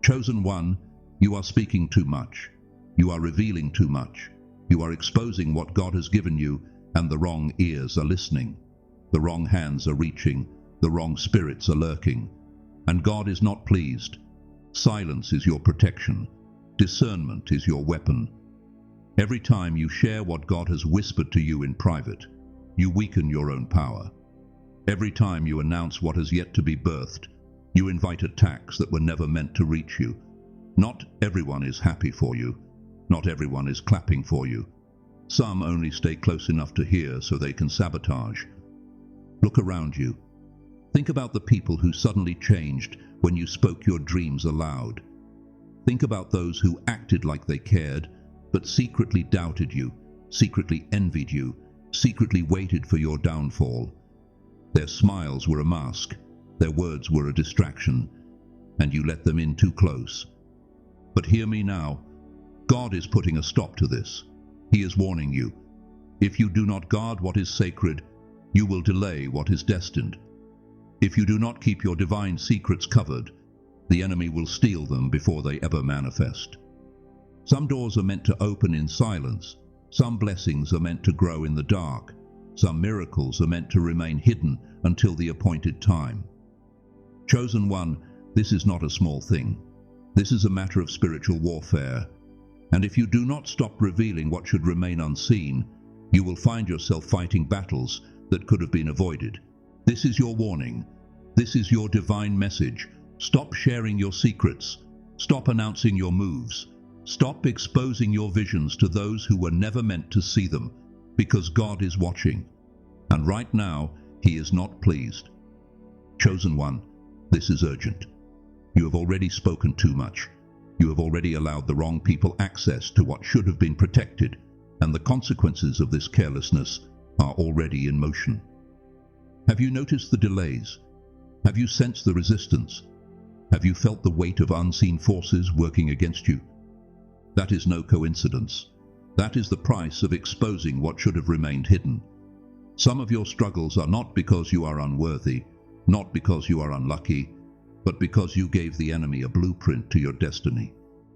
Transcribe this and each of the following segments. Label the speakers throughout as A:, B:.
A: Chosen one, you are speaking too much. You are revealing too much. You are exposing what God has given you, and the wrong ears are listening. The wrong hands are reaching. The wrong spirits are lurking. And God is not pleased. Silence is your protection. Discernment is your weapon. Every time you share what God has whispered to you in private, you weaken your own power. Every time you announce what has yet to be birthed, you invite attacks that were never meant to reach you. Not everyone is happy for you. Not everyone is clapping for you. Some only stay close enough to hear so they can sabotage. Look around you. Think about the people who suddenly changed when you spoke your dreams aloud. Think about those who acted like they cared, but secretly doubted you, secretly envied you, secretly waited for your downfall. Their smiles were a mask, their words were a distraction, and you let them in too close. But hear me now. God is putting a stop to this. He is warning you. If you do not guard what is sacred, you will delay what is destined. If you do not keep your divine secrets covered, the enemy will steal them before they ever manifest. Some doors are meant to open in silence. Some blessings are meant to grow in the dark. Some miracles are meant to remain hidden until the appointed time. Chosen one, this is not a small thing. This is a matter of spiritual warfare. And if you do not stop revealing what should remain unseen, you will find yourself fighting battles that could have been avoided. This is your warning. This is your divine message. Stop sharing your secrets. Stop announcing your moves. Stop exposing your visions to those who were never meant to see them, because God is watching. And right now, He is not pleased. Chosen one, this is urgent. You have already spoken too much. You have already allowed the wrong people access to what should have been protected, and the consequences of this carelessness are already in motion. Have you noticed the delays? Have you sensed the resistance? Have you felt the weight of unseen forces working against you? That is no coincidence. That is the price of exposing what should have remained hidden. Some of your struggles are not because you are unworthy, not because you are unlucky, but because you gave the enemy a blueprint to your destiny.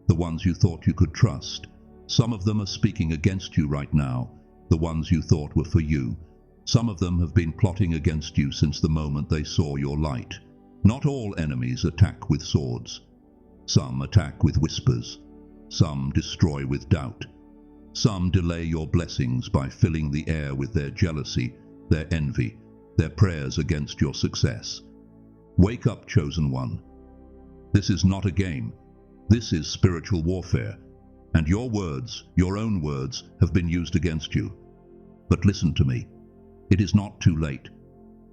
A: The ones you thought you could trust. Some of them are speaking against you right now, the ones you thought were for you. Some of them have been plotting against you since the moment they saw your light. Not all enemies attack with swords. Some attack with whispers. Some destroy with doubt. Some delay your blessings by filling the air with their jealousy, their envy, their prayers against your success. Wake up, chosen one. This is not a game. This is spiritual warfare. And your words, your own words, have been used against you. But listen to me. It is not too late.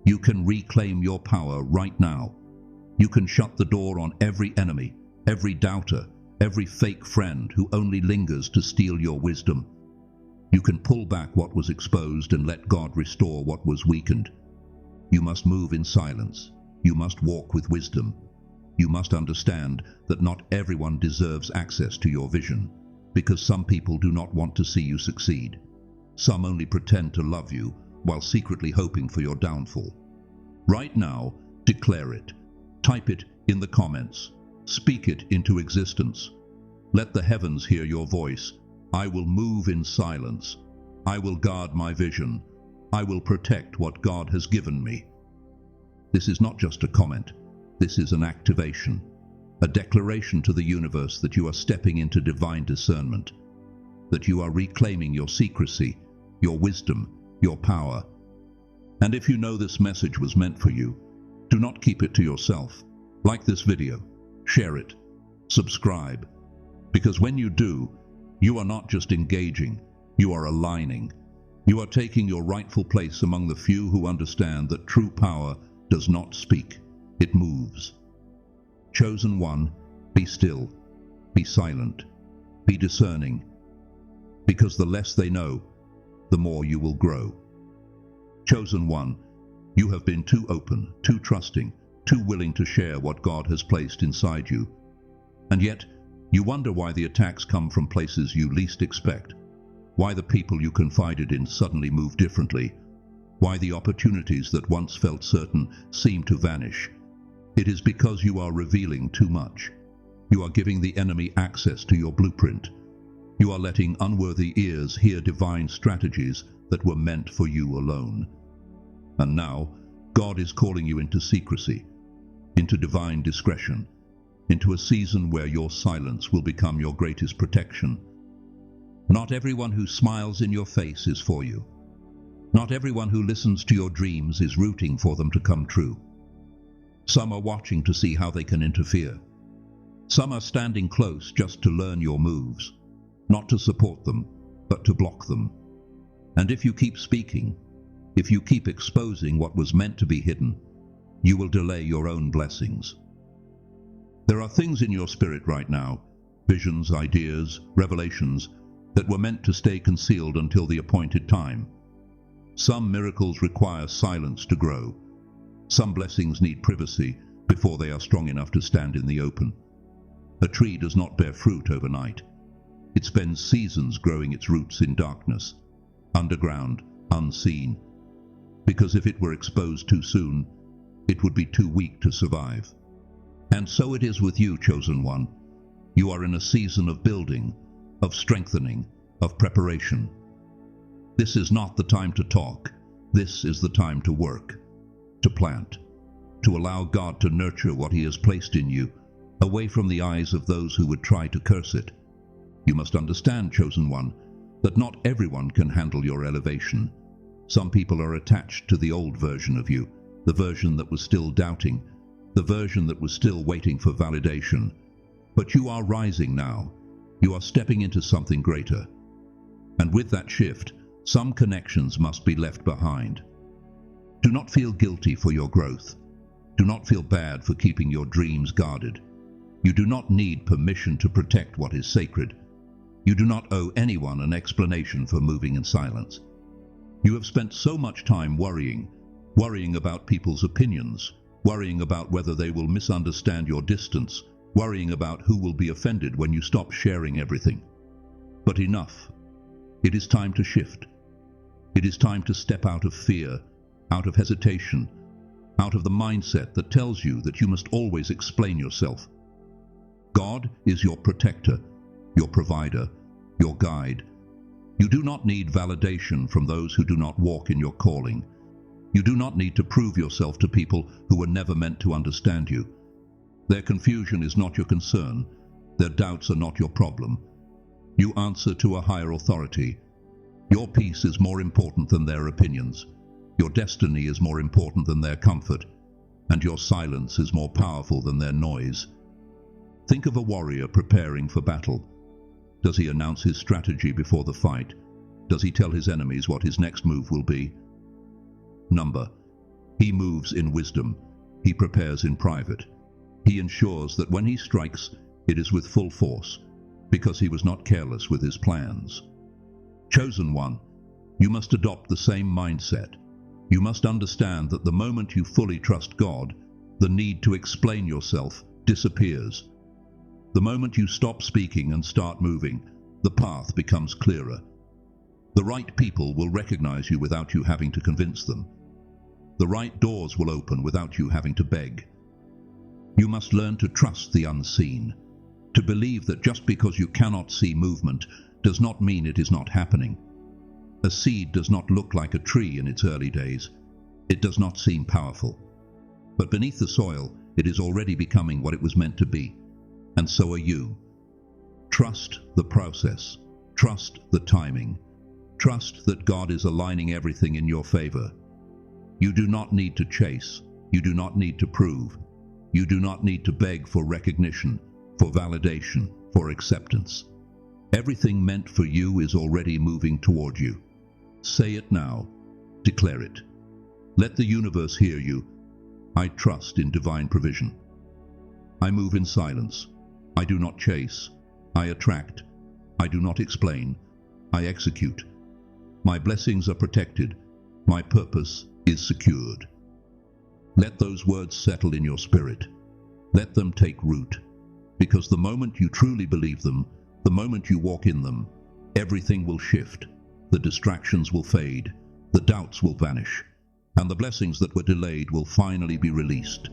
A: You can reclaim your power right now. You can shut the door on every enemy, every doubter, every fake friend who only lingers to steal your wisdom. You can pull back what was exposed and let God restore what was weakened. You must move in silence. You must walk with wisdom. You must understand that not everyone deserves access to your vision, because some people do not want to see you succeed. Some only pretend to love you while secretly hoping for your downfall. Right now, declare it. Type it in the comments. Speak it into existence. Let the heavens hear your voice. I will move in silence. I will guard my vision. I will protect what God has given me. This is not just a comment. This is an activation, a declaration to the universe that you are stepping into divine discernment, that you are reclaiming your secrecy, your wisdom, your power. And if you know this message was meant for you, do not keep it to yourself. Like this video, share it, subscribe, because when you do, you are not just engaging, you are aligning. You are taking your rightful place among the few who understand that true power does not speak, it moves. Chosen one, be still, be silent, be discerning, because the less they know, the more you will grow. Chosen one, you have been too open, too trusting, too willing to share what God has placed inside you. And yet, you wonder why the attacks come from places you least expect, why the people you confided in suddenly move differently, why the opportunities that once felt certain seem to vanish. It is because you are revealing too much. You are giving the enemy access to your blueprint. You are letting unworthy ears hear divine strategies that were meant for you alone. And now, God is calling you into secrecy, into divine discretion, into a season where your silence will become your greatest protection. Not everyone who smiles in your face is for you. Not everyone who listens to your dreams is rooting for them to come true. Some are watching to see how they can interfere. Some are standing close just to learn your moves, not to support them, but to block them. And if you keep speaking, if you keep exposing what was meant to be hidden, you will delay your own blessings. There are things in your spirit right now, visions, ideas, revelations, that were meant to stay concealed until the appointed time. Some miracles require silence to grow. Some blessings need privacy before they are strong enough to stand in the open. A tree does not bear fruit overnight. It spends seasons growing its roots in darkness, underground, unseen, because if it were exposed too soon, it would be too weak to survive. And so it is with you, chosen one. You are in a season of building, of strengthening, of preparation. This is not the time to talk. This is the time to work, to plant, to allow God to nurture what He has placed in you, away from the eyes of those who would try to curse it. You must understand, chosen one, that not everyone can handle your elevation. Some people are attached to the old version of you, the version that was still doubting, the version that was still waiting for validation. But you are rising now. You are stepping into something greater. And with that shift, some connections must be left behind. Do not feel guilty for your growth. Do not feel bad for keeping your dreams guarded. You do not need permission to protect what is sacred. You do not owe anyone an explanation for moving in silence. You have spent so much time worrying about people's opinions, worrying about whether they will misunderstand your distance, worrying about who will be offended when you stop sharing everything. But enough. It is time to shift. It is time to step out of fear, out of hesitation, out of the mindset that tells you that you must always explain yourself. God is your protector, your provider, your guide. You do not need validation from those who do not walk in your calling. You do not need to prove yourself to people who were never meant to understand you. Their confusion is not your concern. Their doubts are not your problem. You answer to a higher authority. Your peace is more important than their opinions. Your destiny is more important than their comfort. And your silence is more powerful than their noise. Think of a warrior preparing for battle. Does he announce his strategy before the fight? Does he tell his enemies what his next move will be? Number. He moves in wisdom. He prepares in private. He ensures that when he strikes, it is with full force, because he was not careless with his plans. Chosen one, you must adopt the same mindset. You must understand that the moment you fully trust God, the need to explain yourself disappears. The moment you stop speaking and start moving, the path becomes clearer. The right people will recognize you without you having to convince them. The right doors will open without you having to beg. You must learn to trust the unseen, to believe that just because you cannot see movement does not mean it is not happening. A seed does not look like a tree in its early days. It does not seem powerful. But beneath the soil, it is already becoming what it was meant to be. And so are you. Trust the process. Trust the timing. Trust that God is aligning everything in your favor. You do not need to chase. You do not need to prove. You do not need to beg for recognition, for validation, for acceptance. Everything meant for you is already moving toward you. Say it now. Declare it. Let the universe hear you. I trust in divine provision. I move in silence. I do not chase. I attract. I do not explain. I execute. My blessings are protected. My purpose is secured. Let those words settle in your spirit. Let them take root. Because the moment you truly believe them, the moment you walk in them, everything will shift. The distractions will fade. The doubts will vanish. And the blessings that were delayed will finally be released.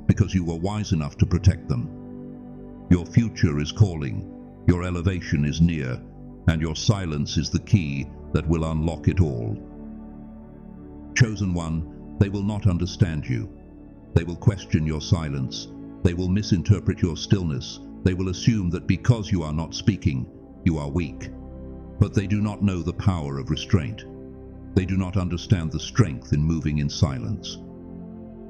A: Because you were wise enough to protect them. Your future is calling, your elevation is near, and your silence is the key that will unlock it all. Chosen one, they will not understand you. They will question your silence. They will misinterpret your stillness. They will assume that because you are not speaking, you are weak. But they do not know the power of restraint. They do not understand the strength in moving in silence.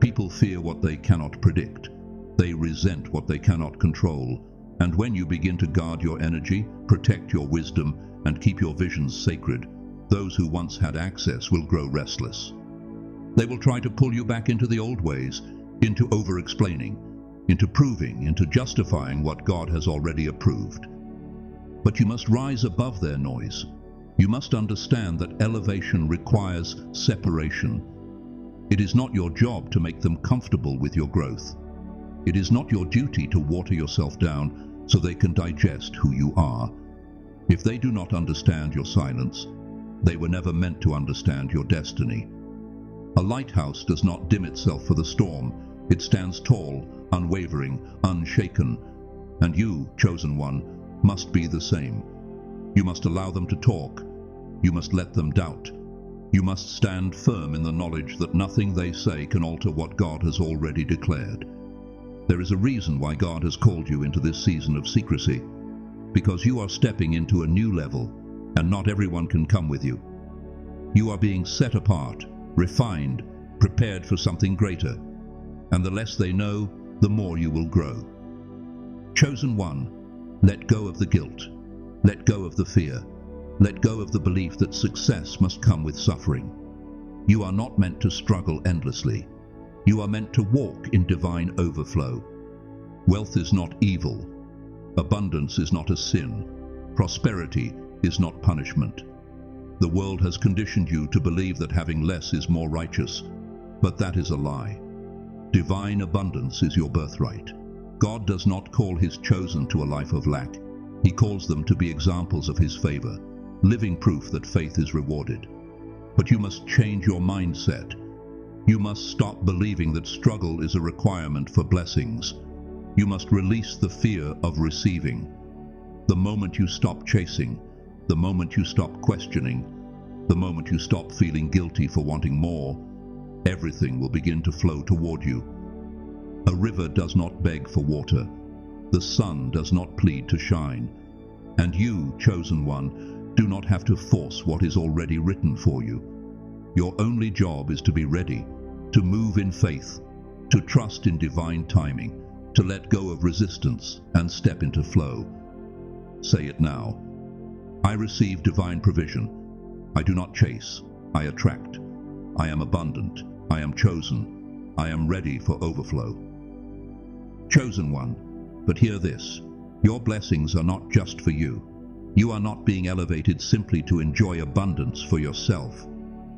A: People fear what they cannot predict. They resent what they cannot control. And when you begin to guard your energy, protect your wisdom, and keep your visions sacred, those who once had access will grow restless. They will try to pull you back into the old ways, into over-explaining, into proving, into justifying what God has already approved. But you must rise above their noise. You must understand that elevation requires separation. It is not your job to make them comfortable with your growth. It is not your duty to water yourself down so they can digest who you are. If they do not understand your silence, they were never meant to understand your destiny. A lighthouse does not dim itself for the storm. It stands tall, unwavering, unshaken. And you, chosen one, must be the same. You must allow them to talk. You must let them doubt. You must stand firm in the knowledge that nothing they say can alter what God has already declared. There is a reason why God has called you into this season of secrecy, because you are stepping into a new level, and not everyone can come with you. You are being set apart, refined, prepared for something greater, and the less they know, the more you will grow. Chosen one, let go of the guilt, let go of the fear, let go of the belief that success must come with suffering. You are not meant to struggle endlessly. You are meant to walk in divine overflow. Wealth is not evil. Abundance is not a sin. Prosperity is not punishment. The world has conditioned you to believe that having less is more righteous, but that is a lie. Divine abundance is your birthright. God does not call his chosen to a life of lack. He calls them to be examples of his favor, living proof that faith is rewarded. But you must change your mindset. You must stop believing that struggle is a requirement for blessings. You must release the fear of receiving. The moment you stop chasing, the moment you stop questioning, the moment you stop feeling guilty for wanting more, everything will begin to flow toward you. A river does not beg for water. The sun does not plead to shine. And you, chosen one, do not have to force what is already written for you. Your only job is to be ready, to move in faith, to trust in divine timing, to let go of resistance and step into flow. Say it now. I receive divine provision. I do not chase, I attract. I am abundant. I am chosen. I am ready for overflow. Chosen one, but hear this. Your blessings are not just for you. You are not being elevated simply to enjoy abundance for yourself.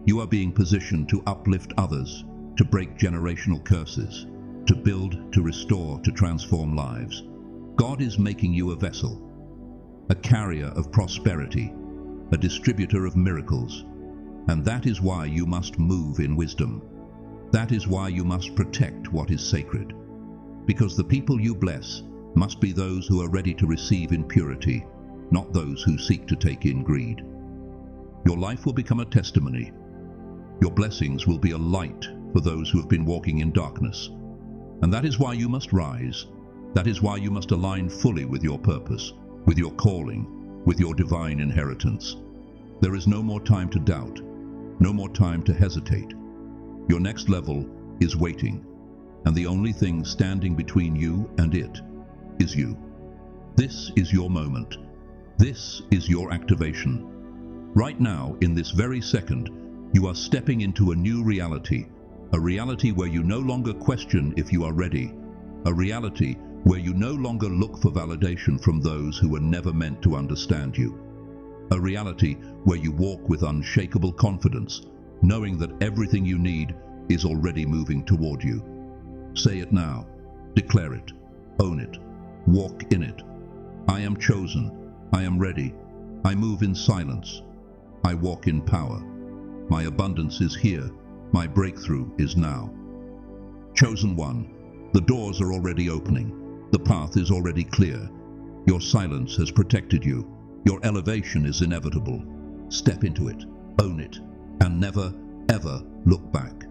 A: You are being positioned to uplift others, to break generational curses, to build, to restore, to transform lives. God is making you a vessel, a carrier of prosperity, a distributor of miracles. And that is why you must move in wisdom. That is why you must protect what is sacred. Because the people you bless must be those who are ready to receive in purity, not those who seek to take in greed. Your life will become a testimony. Your blessings will be a light for those who have been walking in darkness. And that is why you must rise. That is why you must align fully with your purpose, with your calling, with your divine inheritance. There is no more time to doubt, no more time to hesitate. Your next level is waiting, and the only thing standing between you and it is you. This is your moment. This is your activation. Right now, in this very second, you are stepping into a new reality, a reality where you no longer question if you are ready, a reality where you no longer look for validation from those who were never meant to understand you, a reality where you walk with unshakable confidence, knowing that everything you need is already moving toward you. Say it now, declare it, own it, walk in it. I am chosen, I am ready, I move in silence, I walk in power. My abundance is here, my breakthrough is now. Chosen one, the doors are already opening. The path is already clear. Your silence has protected you. Your elevation is inevitable. Step into it, own it, and never, ever look back.